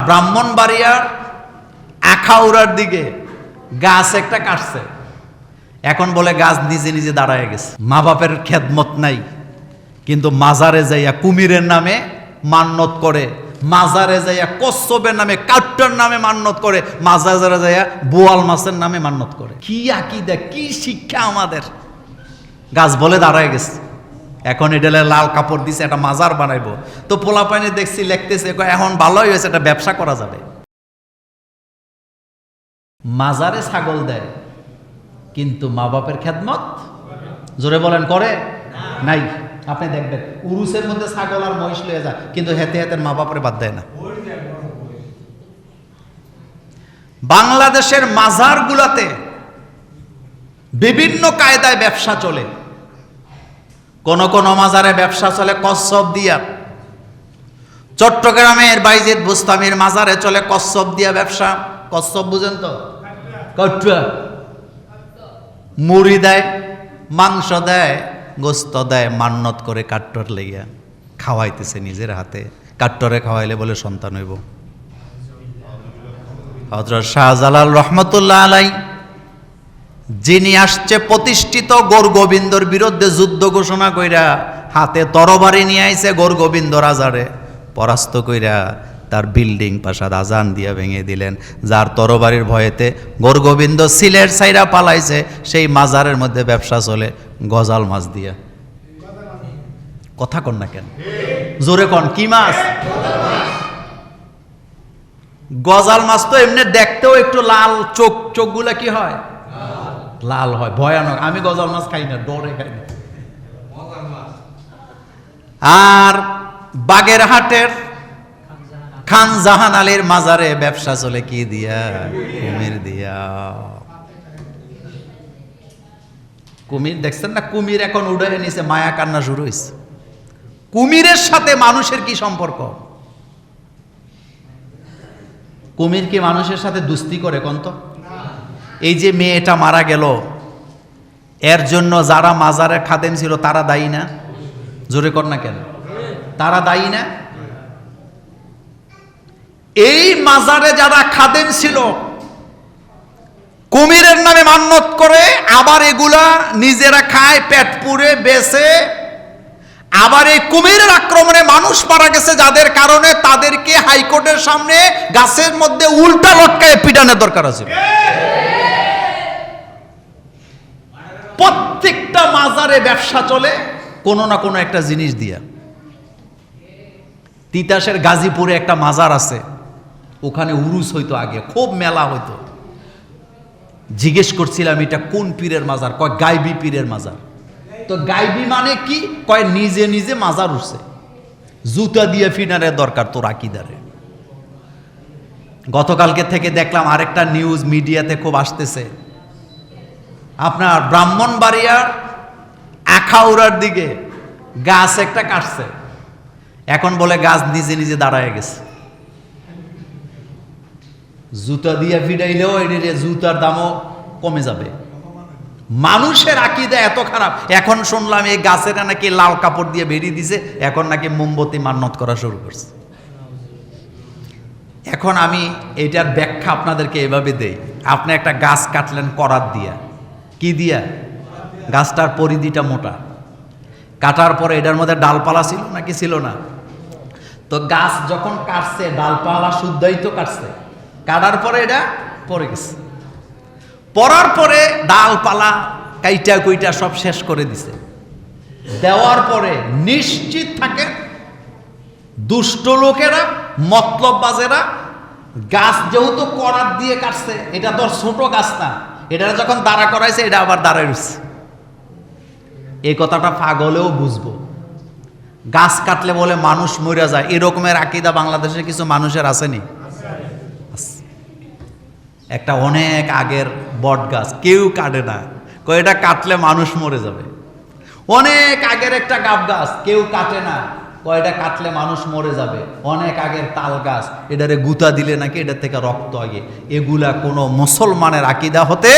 ব্রাহ্মণবাড়িয়ার আখাউড়ার দিকে গাছ একটা কাটছে, এখন বলে গাছ নিজে নিজে দাঁড়ায় গেছে। মা বাপের খেদমত নাই, কিন্তু মাজারে যাইয়া কুমিরের নামে মান্যত করে, মাজারে যাইয়া কচ্ছপের নামে, কাট্টার নামে মান্যত করে, মাজারে যাইয়া বোয়াল মাছের নামে মান্যত করে। কি আকীদা, কি শিক্ষা আমাদের! গাছ বলে দাঁড়ায় গেছে, এখন এটা লাল কাপড় দিছে, একটা মাজার বানাইবো। তো পোলাপাইনে দেখছি লিখতেছে, এখন ভালোই হয়েছে, একটা ব্যবসা করা যাবে। মাজারে ছাগল দেয়, কিন্তু মা বাপের খেদমত জোরে বলেন করে নাই। আপনি দেখবেন উরুসের মধ্যে ছাগল আর মহিষ লয়ে যায়, কিন্তু হেতে হেতে মা বাপের বাদ দেয় না। বাংলাদেশের মাজারগুলাতে বিভিন্ন কায়দায় ব্যবসা চলে। কোন কোন মাজারে ব্যবসা চলে কচ্ছপ দিয়া। চট্টগ্রামের বাইজিদ বুস্তামির মাজারে চলে কচ্ছপ দিয়া ব্যবসা। কচ্ছপ বুঝেন তো? কট্টা মুড়ি দেয়, মাংস দেয়, গোস্ত দেয়, মান্নত করে কাট্টর লইয়া খাওয়াইতেছে নিজের হাতে। কাট্টরে খাওয়াইলে বলে সন্তান হইব। হযরত শাহজালাল রহমতুল্লাহ আলাই, যিনি আসছে প্রতিষ্ঠিত গৌরগোবিন্দর বিরুদ্ধে যুদ্ধ ঘোষণা কইরা হাতে তরবারি নিয়ে আইছে, গৌরগোবিন্দ রাজারে পরাস্ত কইরা তার বিল্ডিং প্রাসাদ আজান দিয়া ভেঙে দিলেন। যার তরবারির ভয়েতে গৌরগোবিন্দ সিলেট সাইরা পালাইছে, সেই মাজারের মধ্যে ব্যবসা চলে গজাল মাছ দিয়া। কথা কন না কেন? জোরে কন, কি মাছ? গজাল মাছ তো এমনি দেখতেও একটু লাল, চোখগুলা কি হয়? লাল হয়, ভয়ানক। আমি গজাল মাছ খাই না, ডরে খাই না। আর বাগেরহাটের খান জাহান আলীর মাজারে ব্যবসা চলে কি দিয়া? কুমির দিয়া। কুমির দেখছেন না? কুমির এখন উড়ে নিছে, মায়া কান্না শুরু হয়েছে। কুমিরের সাথে মানুষের কি সম্পর্ক? কুমির কি মানুষের সাথে দুস্তি করে কোন তো? এই যে মেয়েটা মারা গেল, এর জন্য যারা মাজারে খাদেম ছিল তারা দায়ী না? জোরে কর না কেন? তারা দায়ী না? এই মাজারে যারা খাদেম ছিল, কুমিরের নামে মান্যত করে, আবার এগুলা নিজেরা খায়, পেট পুরে বেচে। আবার এই কুমিরের আক্রমণে মানুষ মারা গেছে, যাদের কারণে তাদেরকে হাইকোর্টের সামনে গাছের মধ্যে উল্টা লটকায় পিটানোর দরকার আছে। প্রত্যেকটা মাজারে ব্যবসা চলে কোনো না কোনো একটা জিনিস দিয়া। তিতাসের গাজীপুরে একটা মাজার আছে, ওখানে উরুস হইতো আগে, খুব মেলা হইতো। জিজ্ঞেস করছিলাম এটা কোন পীরের মাজার? কয় গাইবি পীরের মাজার। তো গাইবি মানে কি? কয় নিজে নিজে মাজার উঠছে, জুতা দিয়ে ফিনারের দরকার তোর আকীদারে। গতকালকে থেকে দেখলাম আরেকটা নিউজ মিডিয়াতে খুব আসতেছে, আপনার ব্রাহ্মণবাড়িয়ার আখাউড়ার দিকে গাছ একটা কাটছে, এখন বলে গাছ নিজে নিজে দাঁড়ায় গেছে। জুতা দিয়ে ফিরাইলেও এর জুতার দামও কমে যাবে। মানুষের আকীদা এত খারাপ। এখন শুনলাম এই গাছের নাকি লাল কাপড় দিয়ে বেরিয়ে দিছে, এখন নাকি মোমবাতি মান্যত করা শুরু করছে। এখন আমি এটার ব্যাখ্যা আপনাদেরকে এভাবে দেই। আপনি একটা গাছ কাটলেন করাত দিয়া, কি দিয়া? গাছটার পরিধিটা মোটা, কাটার পরে এটার মধ্যে ডালপালা ছিল নাকি ছিল না? তো গাছ যখন কাটছে ডালপালা শুদ্ধই তো কাটছে, কাটার পরে এটা পড়ে গেছে। পড়ার পরে ডালপালা কাইটা কুইটা সব শেষ করে দিছে। দেওয়ার পরে নিশ্চিত থাকে দুষ্ট লোকেরা, মতলববাজেরা, গাছ যেহেতু করাত দিয়ে কাটছে, এটা তো ছোট গাছ না, এটা যখন দাঁড়া করাইছে এটা আবার দাঁড়ায় রয়েছে। এই কথাটা পাগলেও বুঝবো। গাছ কাটলে বলে মানুষ মরে যায়, এরকমের আকীদা বাংলাদেশে কিছু মানুষের আসেনি? একটা অনেক আগের বট গাছ কেউ কাটে না, কয় এটা কাটলে মানুষ মরে যাবে। অনেক আগের একটা গাব গাছ কেউ কাটে না, কয় এটা কাটলে মানুষ মরে যাবে। অনেক আগের তাল গাছ, এটারে গুতা দিলে নাকি এটার থেকে রক্ত আগে। এগুলা কোনো মুসলমানের আকীদা হতে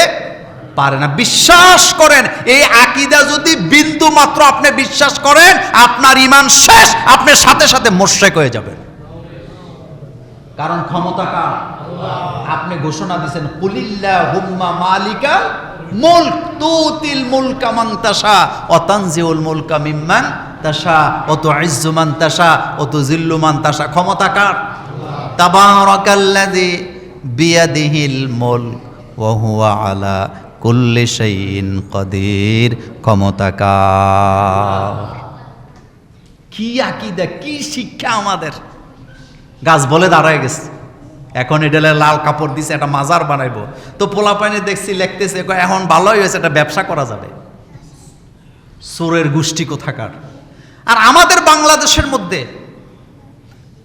পারে না। বিশ্বাস করেন, এই আকীদা যদি বিন্দু মাত্র আপনি বিশ্বাস করেন, আপনার ঈমান শেষ, আপনি সাথে সাথে মুশরিক হয়ে যাবেন। কারণ ক্ষমতা কার? আপনি ঘোষণা দিয়েছেন কুলিল্লাহুম্মা মালিকাল মুলক তুতিল মুলকা মান তাশা ওয়া তানজিউল মুলকা মিম্মান তাশা ওয়া তুইজ্জু মান তাশা ওয়া তুযিল্লু মান তাশা। ক্ষমতা কার? তাবারাকাল্লাযী বিয়াদিহিল মুলক ওয়া হুয়া আলা কুল্লি শাইইন কাদির। ক্ষমতা কার? কি আকীদা, কি শিক্ষা আমাদের! গাছ বলে দাঁড়ায় গেছে, এখন এটা লাল কাপড় দিছে, একটা মাজার বানাইবো। তো পোলাপাইনে দেখছি লিখতেছে এখন ভালোই হয়েছে, একটা ব্যবসা করা যাবে। চোরের গোষ্ঠী কোথাকার! আর আমাদের বাংলাদেশের মধ্যে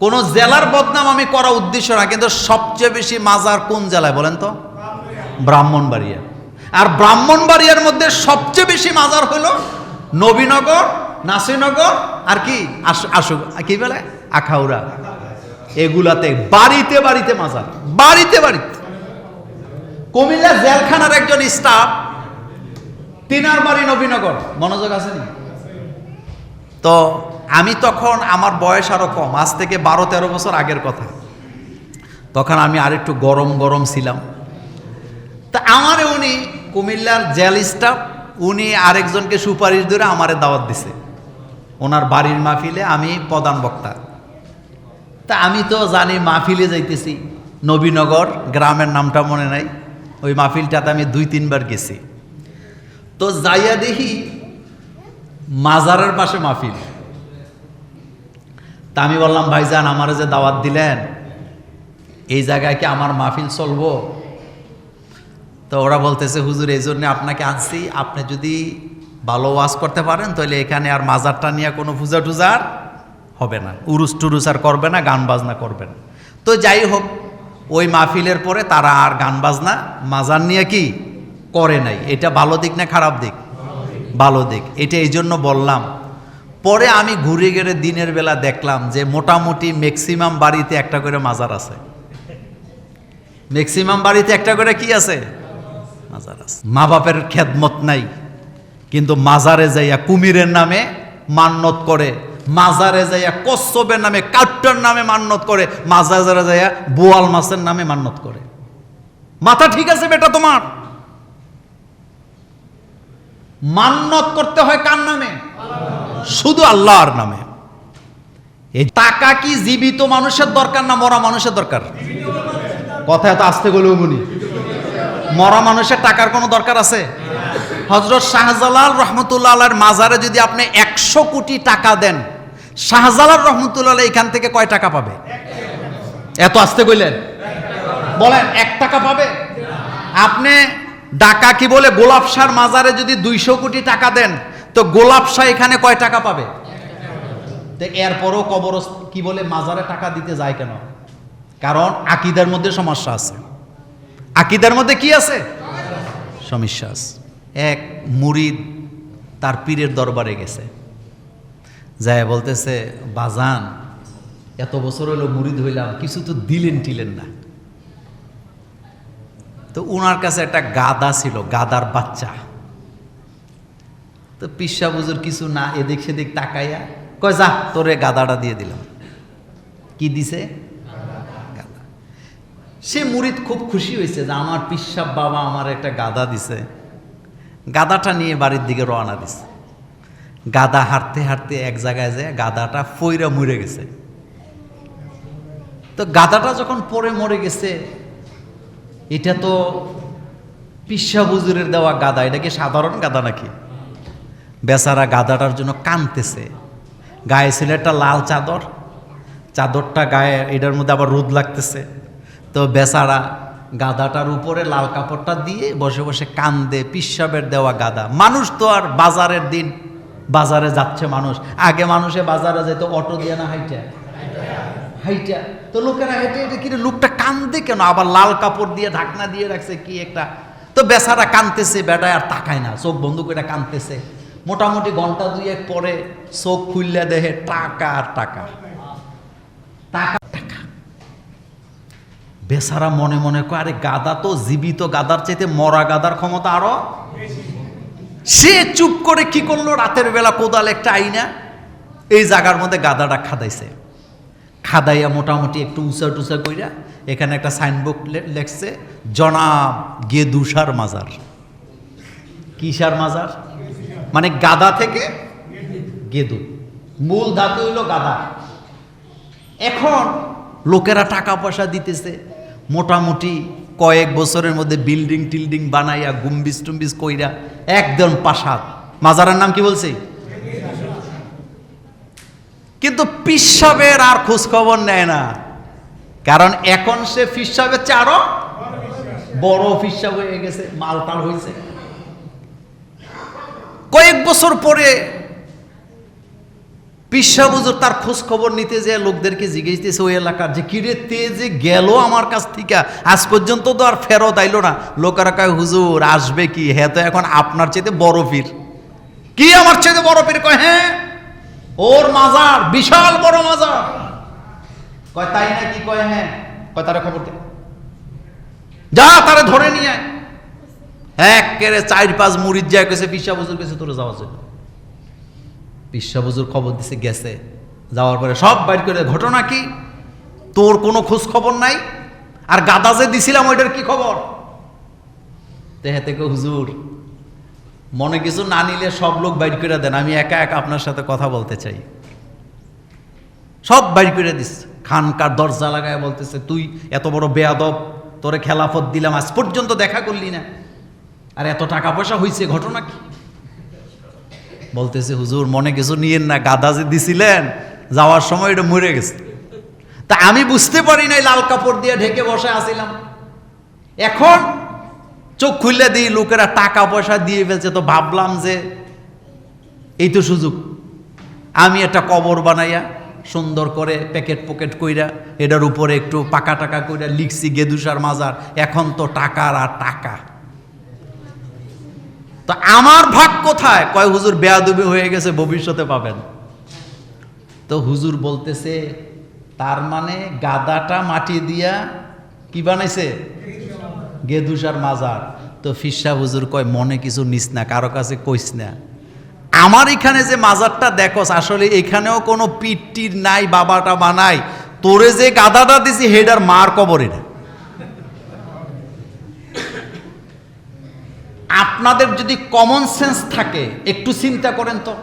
কোন জেলার বদনাম আমি করা উদ্দেশ্য না, কিন্তু সবচেয়ে বেশি মাজার কোন জেলায় বলেন তো? ব্রাহ্মণবাড়িয়া। আর ব্রাহ্মণবাড়িয়ার মধ্যে সবচেয়ে বেশি মাজার হলো নবীনগর, নাসিরনগর, আর কি কি বলে আখাউড়া। এগুলাতে বাড়িতে বাড়িতে মাজার, বাড়িতে বাড়িতে। কুমিল্লা জেলখানার একজন স্টাফ, তিনার বাড়ি নবীনগর। মনোযোগ আছে নি? তো আমি তখন, আমার বয়স আরো কম, আজ থেকে 12-13 বছর আগের কথা। তখন আমি আরেকটু গরম গরম ছিলাম। তা আমারে উনি, কুমিল্লার জেল স্টাফ, উনি আরেকজনকে সুপারিশ ধরে আমারে দাওয়াত দিছে ওনার বাড়ির মাহফিলে। আমি প্রধান বক্তা। তা আমি তো জানি মাহফিলে যাইতেছি, নবীনগর গ্রামের নামটা মনে নাই, ওই মাহফিলটাতে আমি 2-3 বার গেছি। তো যাইয়া দেখি মাজারের পাশে মাহফিল। তা আমি বললাম, ভাইজান আমারে যে দাওয়াত দিলেন, এই জায়গায় কি আমার মাহফিল চলবো? তো ওরা বলতেছে, হুজুর এই জন্য আপনাকে আনছি, আপনি যদি ভালো ওয়াজ করতে পারেন তাহলে এখানে আর মাজারটা নিয়ে কোনো পূজা টুজার হবে না, উরুস টুরুস আর করবে না, গান বাজনা করবে না। তো যাই হোক, ওই মাহফিলের পরে তারা আর গান বাজনা মাজার নিয়ে কি করে নাই। এটা ভালো দিক না খারাপ দিক? ভালো দিক। এটা এই জন্য বললাম। পরে আমি ঘুরে গেলে দিনের বেলা দেখলাম যে মোটামুটি ম্যাক্সিমাম বাড়িতে একটা করে মাজার আছে। ম্যাক্সিমাম বাড়িতে একটা করে কি আছে? মাজার আছে। মা বাপের খেদমত নাই, কিন্তু মাজারে যাইয়া কুমিরের নামে মান্নত করে, মাজারে যাইয়া কচ্ছপের নামে, কাউটার নামে মান্নত করে, মাজারে যাইয়া বোয়াল মাছের নামে মান্নত করে। মাথা ঠিক আছে বেটা তোমার? মান্নত করতে হয় কার নামে? শুধু আল্লাহর নামে। এই টাকা কি জীবিত মানুষের দরকার না মরা মানুষের দরকার? কথা এত আস্তে বলেও বলি, মরা মানুষের টাকার কোনো দরকার আছে? হযরত শাহজালাল রহমতুল্লাহ আলাইহির মাজারে যদি আপনি 100 কোটি টাকা দেন, শাহজালাল রহমতুল্লাহ আলাইহি এখান থেকে কয় টাকা পাবে? এত আস্তে কইলেন, বলেন 1 টাকা পাবে? আপনি ঢাকা কি বলে গোলাপ শাহর মাজারে যদি 200 কোটি টাকা দেন, তো গোলাপ শাহ এখানে কয় টাকা পাবে? তো এরপরও কবর কি বলে মাজারে টাকা দিতে যায় কেন? কারণ আকীদার মধ্যে সমস্যা আছে। আকীদার মধ্যে কি আছে? সমস্যা আছে। এক মুরিদ তার পীরের দরবারে গেছে, যায় বলতেছে, বাজান এত বছর হলো মুরিদ হইলাম, কিছু তো দিলেন টিলেন না। তো উনার কাছে একটা গাদা ছিল, গাদার বাচ্চা। তো পিসা হুজুর কিছু না এদিক সেদিক তাকাইয়া কয়, যা তোরে গাদাটা দিয়ে দিলাম। কি দিছে? গাদা। সে মুরিদ খুব খুশি হয়েছে যে আমার পিসাব বাবা আমার একটা গাদা দিছে। গাদাটা নিয়ে বাড়ির দিকে রওনা দিছে। গাদা হাঁটতে হাঁটতে এক জায়গায় যায় গাদাটা ফইরা মরে গেছে। তো গাদাটা যখন পরে মরে গেছে, এটা তো পিসা হুজুরের দেওয়া গাদা, এটা কি সাধারণ গাদা নাকি? বেচারা গাদাটার জন্য কাঁদতেছে। গায়ে ছিল একটা লাল চাদর, চাদরটা গায়ে, এটার মধ্যে আবার রোদ লাগতেছে। তো বেচারা গাদাটার উপরে লাল কাপড়টা দিয়ে বসে বসে কান্দে। পিসাবের দেওয়া গাদা। মানুষ তো আর বাজারের দিন বাজারে যাচ্ছে মানুষ, আগে মানুষে বাজারে যেত অটো দিয়ে না হাইটা হাইটা। তো লোকেরা হেঁটে হেঁটে কিনে, লোকটা কান্দে কেন? আবার লাল কাপড় দিয়ে ঢাকনা দিয়ে রাখছে কি একটা। তো বেচারা কান্দতেছে, বেটায় আর তাকায় না, চোখ বন্ধ করে কান্দতেছে। মোটামুটি ঘন্টা 2-1 পরে চোখ খুললে দেখে টাকা আর টাকা, টাকা টাকা। বেচারা মনে মনে কয়, আরে গাদা তো জীবিত গাদার চাইতে মরা গাদার ক্ষমতা আরো। সে চুপ করে কি করলো, রাতের বেলা কোদাল একটা আইনা এই জায়গার মধ্যে গাদাটা খাদাইছে। খাদাইয়া মোটামুটি একটু উঁচা টুচা কইরা এখানে একটা সাইনবোর্ড লেখছে, জনাব গেদুসার মাজার। কিসার মাজার? মানে গাদা থেকে গেদু, মূল ধাতু হইল গাদা। এখন লোকেরা টাকা পয়সা দিতেছে, মোটামুটি কয়েক বছরের মধ্যে বিল্ডিং টিল্ডিং বানাইয়া গুম্বিস টুম্বিস কইরা একদম প্রাসাদ। মাজারের নাম কি বলছি? কিন্তু পীর সাহেবের আর খোঁজ খবর নেয় না, কারণ এখন সে পীর সাহেবের চেয়ে আরো বড় পীর সাহেব হয়ে গেছে, মালটাল হয়েছে। কয়েক বছর পরে পীর সাহেব হুজুর তার খোঁজ খবর নিতে যে লোকদেরকে জিজ্ঞেসতেছে ওই এলাকার, যে কিরে তে যে গেল আমার কাছ থেকে আজ পর্যন্ত তো আর ফেরত আইলো না। লোকেরা কয় হুজুর আসবে কি, হ্যাঁ তো এখন আপনার চাইতে বড় পীর। কি আমার চাইতে বড় পীর? কয় হ্যাঁ, ওর মাজার বিশাল বড় মাজার। কয় তাই নাকি? কয় হ্যাঁ। কয় তারা খবর দে, যা তারা ধরে নিয়ে আয়। একেবারে 4-5 মুরিদ যায় কেছে পীর সাহেব হুজুর কাছে তোরে যাওয়ার জন্য। পীর সাহেব হুজুর খবর দিছে, গেছে। যাওয়ার পরে সব বাইর করে, ঘটনা কি, তোর কোনো খোঁজ খবর নাই, আর গাদা যে দিছিলাম ওইটার কি খবর? তেহে থেকে হুজুর মনে কিছু না নিলে সব লোক বাইর করে দেন, আমি একা একা আপনার সাথে কথা বলতে চাই। সব বাইর করে দিস, খানকার দরজা লাগায় বলতেছে, তুই এত বড় বেয়াদব, তোরে খেলাফত দিলাম, আজ পর্যন্ত দেখা করলি না, আর এত টাকা পয়সা হয়েছে, ঘটনা কি? বলতেছে হুজুর মনে কিছু নিয়েন না, গাদা যে দিছিলেন যাওয়ার সময় এটা মরে গেছে, তা আমি বুঝতে পারি নাই, লাল কাপড় দিয়ে ঢেকে বসে আসিলাম। এখন চোখ খুললে দিই লোকেরা টাকা পয়সা দিয়ে ফেলছে, তো ভাবলাম যে এই তো সুযোগ, আমি একটা কবর বানাইয়া সুন্দর করে প্যাকেট পকেট কইরা এটার উপরে একটু পাকা টাকা কইরা লিখছি গেদুসার মাজার। এখন তো টাকার আর টাকা, তো আমার ভাগ কোথায়? কয় হুজুর বেয়াদবি হয়ে গেছে, ভবিষ্যতে পাবেন। তো হুজুর বলতেছে তার মানে গাদাটা মাটি দিয়া কি বানাইছে? গেদুসার মাজার। তো পীর সাহেব হুজুর কয় মনে কিছু নিস না, কারো কাছে কইস না, আমার এখানে যে মাজারটা দেখোস আসলে এখানেও কোনো পিটটির নাই, বাবাটা বানাই, তোরে যে গাদাটা দিছি হেডার মার কবর। এটা আপনাদের যদি কমন সেন্স থাকে একটু চিন্তা করেন তো,